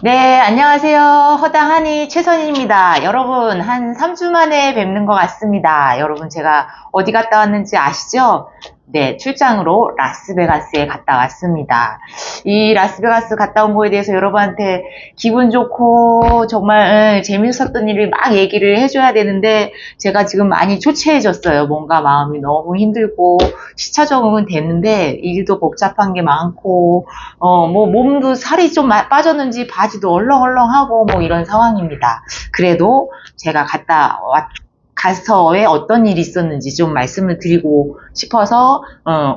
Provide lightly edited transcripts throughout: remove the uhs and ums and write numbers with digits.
네, 안녕하세요. 허당하니 최선희입니다. 여러분, 한 3주 만에 뵙는 것 같습니다. 여러분, 제가 어디 갔다 왔는지 아시죠? 네, 출장으로 라스베가스에 갔다 왔습니다. 이 라스베가스 갔다 온 거에 대해서 여러분한테 기분 좋고 정말 재밌었던 일을 막 얘기를 해줘야 되는데 제가 지금 많이 초췌해졌어요. 뭔가 마음이 너무 힘들고 시차 적응은 됐는데 일도 복잡한 게 많고 뭐 몸도 살이 좀 빠졌는지 바지도 얼렁얼렁하고 뭐 이런 상황입니다. 그래도 제가 가서의 어떤 일이 있었는지 좀 말씀을 드리고 싶어서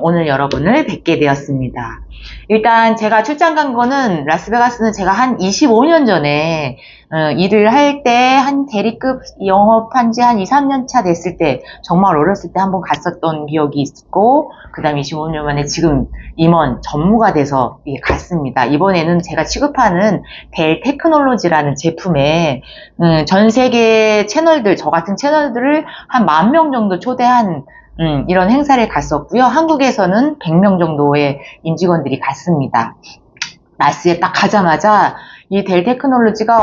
오늘 여러분을 뵙게 되었습니다. 일단 제가 출장 간 거는 라스베가스는 제가 한 25년 전에 일을 할 때 한 대리급 영업한 지 한 2, 3년 차 됐을 때 정말 어렸을 때 한번 갔었던 기억이 있고 그 다음에 25년 만에 지금 임원 전무가 돼서 갔습니다. 이번에는 제가 취급하는 벨 테크놀로지라는 제품에 전 세계 채널들, 저 같은 채널들을 한 10,000명 정도 초대한 이런 행사를 갔었고요. 한국에서는 100명 정도의 임직원들이 갔습니다. 라스에 딱 가자마자 이 델 테크놀로지가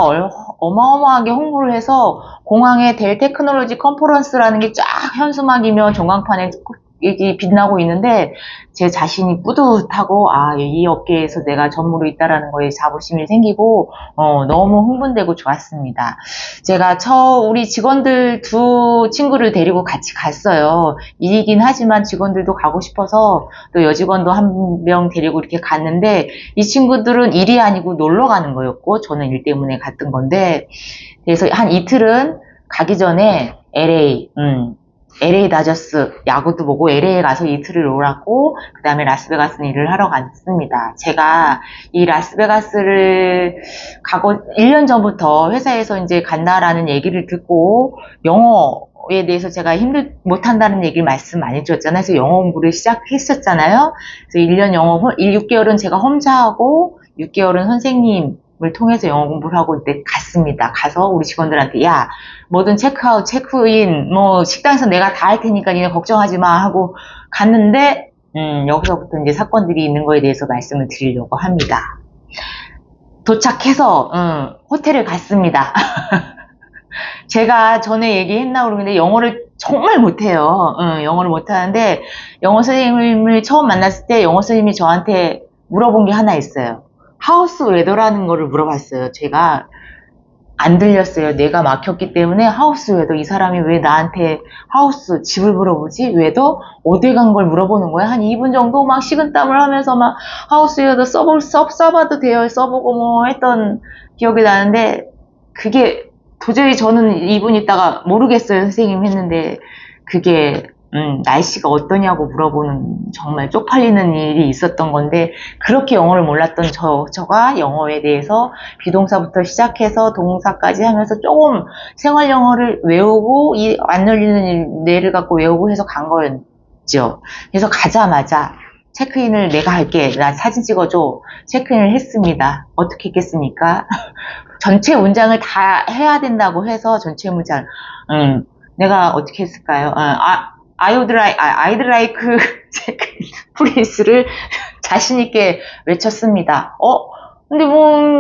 어마어마하게 홍보를 해서 공항에 델 테크놀로지 컨퍼런스라는 게 쫙 현수막이며 전광판에 빛나고 있는데 제 자신이 뿌듯하고 이 업계에서 내가 전무로 있다라는 거에 자부심이 생기고 너무 흥분되고 좋았습니다. 제가 우리 직원들 두 친구를 데리고 같이 갔어요. 일이긴 하지만 직원들도 가고 싶어서 또 여직원도 한 명 데리고 이렇게 갔는데 이 친구들은 일이 아니고 놀러 가는 거였고 저는 일 때문에 갔던 건데 그래서 한 이틀은 가기 전에 LA 다저스 야구도 보고 LA에 가서 이틀을 놀았고 그 다음에 라스베가스는 일을 하러 갔습니다. 제가 이 라스베가스를 가고 1년 전부터 회사에서 이제 간다라는 얘기를 듣고 영어에 대해서 제가 못한다는 얘기를 말씀 많이 드렸잖아요. 그래서 영어 공부를 시작했었잖아요. 그래서 6개월은 제가 혼자 하고 6개월은 선생님을 통해서 영어 공부를 하고 이때 갔습니다. 가서 우리 직원들한테 뭐든 체크아웃, 체크인, 식당에서 내가 다 할 테니까 니네 걱정하지 마 하고 갔는데, 여기서부터 이제 사건들이 있는 거에 대해서 말씀을 드리려고 합니다. 도착해서, 호텔을 갔습니다. 제가 전에 얘기했나 모르겠는데, 영어를 정말 못해요. 영어를 못하는데, 영어 선생님을 처음 만났을 때, 영어 선생님이 저한테 물어본 게 하나 있어요. 하우스 웨더라는 거를 물어봤어요. 제가 안 들렸어요. 내가 막혔기 때문에 하우스 웨더 이 사람이 왜 나한테 집을 물어보지? 웨더 어디 간 걸 물어보는 거야? 한 2분 정도 막 식은땀을 하면서 막 하우스 웨더 써봐도 돼요. 써보고 뭐 했던 기억이 나는데 그게 도저히 저는 2분 있다가 모르겠어요. 선생님 했는데 그게 날씨가 어떠냐고 물어보는 정말 쪽팔리는 일이 있었던 건데 그렇게 영어를 몰랐던 저가 영어에 대해서 비동사부터 시작해서 동사까지 하면서 조금 생활 영어를 외우고 이 안 열리는 뇌를 갖고 외우고 해서 간 거였죠. 그래서 가자마자 체크인을 내가 할게. 나 사진 찍어줘. 체크인을 했습니다. 어떻게 했겠습니까? 전체 문장을 다 해야 된다고 해서 전체 문장 내가 어떻게 했을까요? I'd like please를 자신있게 외쳤습니다. 근데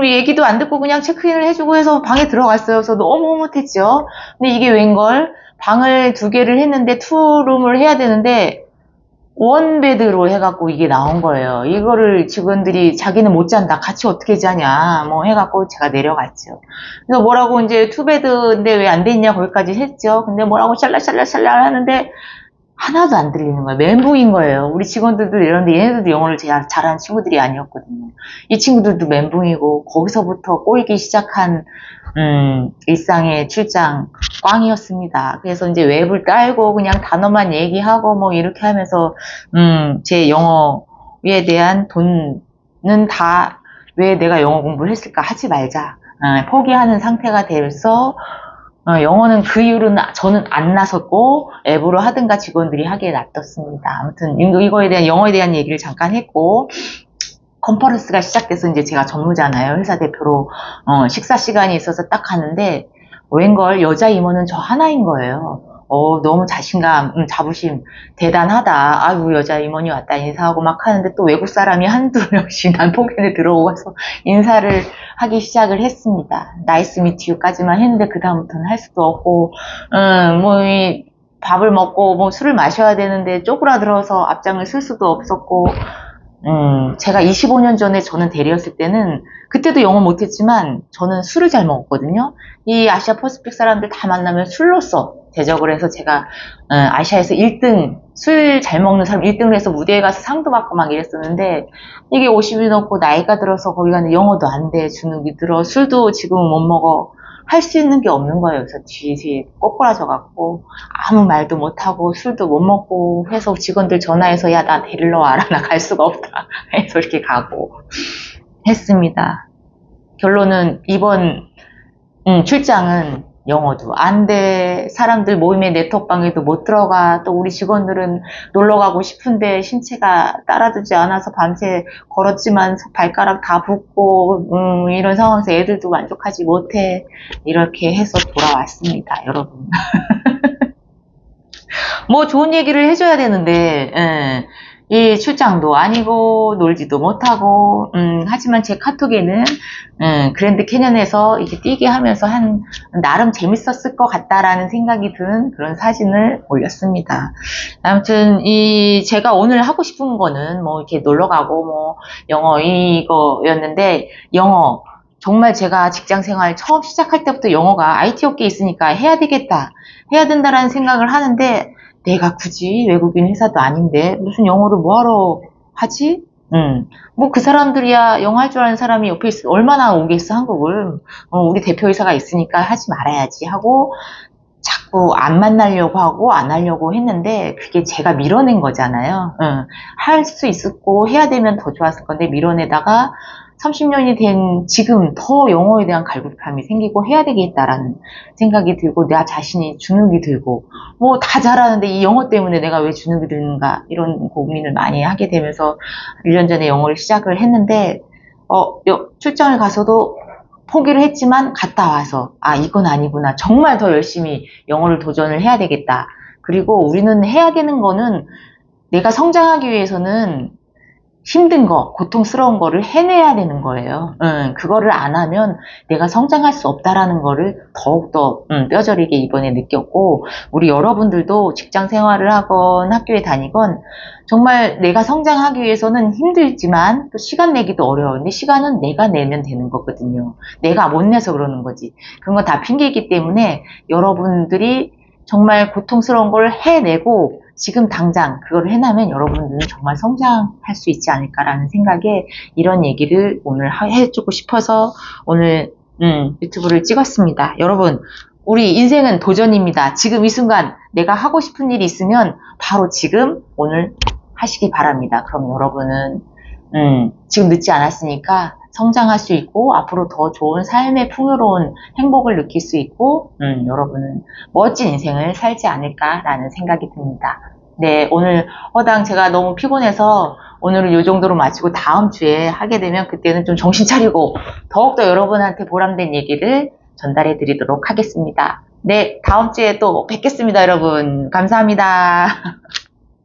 얘기도 안 듣고 그냥 체크인을 해주고 해서 방에 들어갔어요. 그래서 너무 흐뭇했죠. 근데 이게 웬걸? 방을 2개를 했는데 2룸을 해야 되는데 원베드로 해갖고 이게 나온 거예요. 이거를 직원들이 자기는 못 잔다. 같이 어떻게 자냐. 해갖고 제가 내려갔죠. 그래서 뭐라고 이제 2베드인데 왜 안 됐냐 거기까지 했죠. 근데 뭐라고 샬랄샬랄샬랄 하는데 하나도 안 들리는 거예요. 멘붕인 거예요. 우리 직원들도 이러는데 얘네들도 영어를 잘하는 친구들이 아니었거든요. 이 친구들도 멘붕이고 거기서부터 꼬이기 시작한 일상의 출장 꽝이었습니다. 그래서 이제 웹을 깔고 그냥 단어만 얘기하고 이렇게 하면서 제 영어에 대한 돈은 다 왜 내가 영어 공부를 했을까 하지 말자 포기하는 상태가 돼서 영어는 그 이후로는 저는 안 나섰고 앱으로 하든가 직원들이 하게 놔뒀습니다. 아무튼 이거에 대한 영어에 대한 얘기를 잠깐 했고 컨퍼런스가 시작돼서 이제 제가 전무잖아요. 회사 대표로 식사 시간이 있어서 딱 가는데 웬걸 여자 임원은 저 하나인 거예요. 너무 자신감, 자부심 대단하다. 아이고, 여자 임원이 왔다 인사하고 막 하는데 또 외국 사람이 한두 명씩 난폭견에 들어오고서 인사를 하기 시작을 했습니다. 나이스 미트 유까지만 했는데 그다음부터는 할 수도 없고, 이 밥을 먹고 뭐 술을 마셔야 되는데 쪼그라들어서 앞장을 쓸 수도 없었고, 제가 25년 전에 저는 대리였을 때는 그때도 영어 못했지만 저는 술을 잘 먹었거든요. 이 아시아 퍼시픽 사람들 다 만나면 술로써 대적을 해서 제가 아시아에서 1등, 술 잘 먹는 사람 1등을 해서 무대에 가서 상도 받고 막 이랬었는데 이게 50이 넘고 나이가 들어서 거기 가는 영어도 안 돼, 주눅이 들어, 술도 지금은 못 먹어. 할 수 있는 게 없는 거예요. 그래서 뒤에 꼬꾸라져갖고 아무 말도 못하고 술도 못 먹고 해서 직원들 전화해서 야, 나 데리러 와라. 나 갈 수가 없다. 해서 이렇게 가고 했습니다. 결론은 이번 출장은 영어도 안 돼. 사람들 모임의 네트워크방에도 못 들어가. 또 우리 직원들은 놀러 가고 싶은데 신체가 따라주지 않아서 밤새 걸었지만 발가락 다 붓고 이런 상황에서 애들도 만족하지 못해. 이렇게 해서 돌아왔습니다, 여러분. 뭐 좋은 얘기를 해줘야 되는데 이 출장도 아니고 놀지도 못하고 하지만 제 카톡에는 그랜드 캐년에서 이렇게 뛰게 하면서 나름 재밌었을 것 같다라는 생각이 든 그런 사진을 올렸습니다. 아무튼 제가 오늘 하고 싶은 거는 뭐 이렇게 놀러 가고 뭐 영어 이거였는데, 영어 정말 제가 직장 생활 처음 시작할 때부터 영어가 IT 업계에 있으니까 해야 되겠다, 해야 된다라는 생각을 하는데, 내가 굳이 외국인 회사도 아닌데 무슨 영어를 뭐하러 하지? 뭐 그 사람들이야 영어 할 줄 아는 사람이 옆에 얼마나 오겠어, 한국을. 우리 대표이사가 있으니까 하지 말아야지 하고 자꾸 안 만나려고 하고 안 하려고 했는데, 그게 제가 밀어낸 거잖아요. 할 수 있었고 해야 되면 더 좋았을 건데 밀어내다가 30년이 된 지금 더 영어에 대한 갈급함이 생기고 해야 되겠다라는 생각이 들고, 나 자신이 주눅이 들고, 뭐 다 잘하는데 이 영어 때문에 내가 왜 주눅이 드는가, 이런 고민을 많이 하게 되면서 1년 전에 영어를 시작을 했는데, 출장을 가서도 포기를 했지만 갔다 와서 이건 아니구나, 정말 더 열심히 영어를 도전을 해야 되겠다. 그리고 우리는 해야 되는 거는, 내가 성장하기 위해서는 힘든 거, 고통스러운 거를 해내야 되는 거예요. 그거를 안 하면 내가 성장할 수 없다라는 거를 더욱더 뼈저리게 이번에 느꼈고, 우리 여러분들도 직장 생활을 하건 학교에 다니건 정말 내가 성장하기 위해서는 힘들지만 또 시간 내기도 어려운데, 시간은 내가 내면 되는 거거든요. 내가 못 내서 그러는 거지. 그런 건 다 핑계이기 때문에 여러분들이 정말 고통스러운 걸 해내고 지금 당장 그걸 해나면 여러분들은 정말 성장할 수 있지 않을까라는 생각에 이런 얘기를 오늘 해주고 싶어서 오늘 유튜브를 찍었습니다. 여러분, 우리 인생은 도전입니다. 지금 이 순간 내가 하고 싶은 일이 있으면 바로 지금 오늘 하시기 바랍니다. 그럼 여러분은 지금 늦지 않았으니까 성장할 수 있고 앞으로 더 좋은 삶의 풍요로운 행복을 느낄 수 있고 여러분은 멋진 인생을 살지 않을까라는 생각이 듭니다. 네, 오늘 허당 제가 너무 피곤해서 오늘은 이 정도로 마치고 다음 주에 하게 되면 그때는 좀 정신 차리고 더욱더 여러분한테 보람된 얘기를 전달해 드리도록 하겠습니다. 네, 다음 주에 또 뵙겠습니다, 여러분. 감사합니다.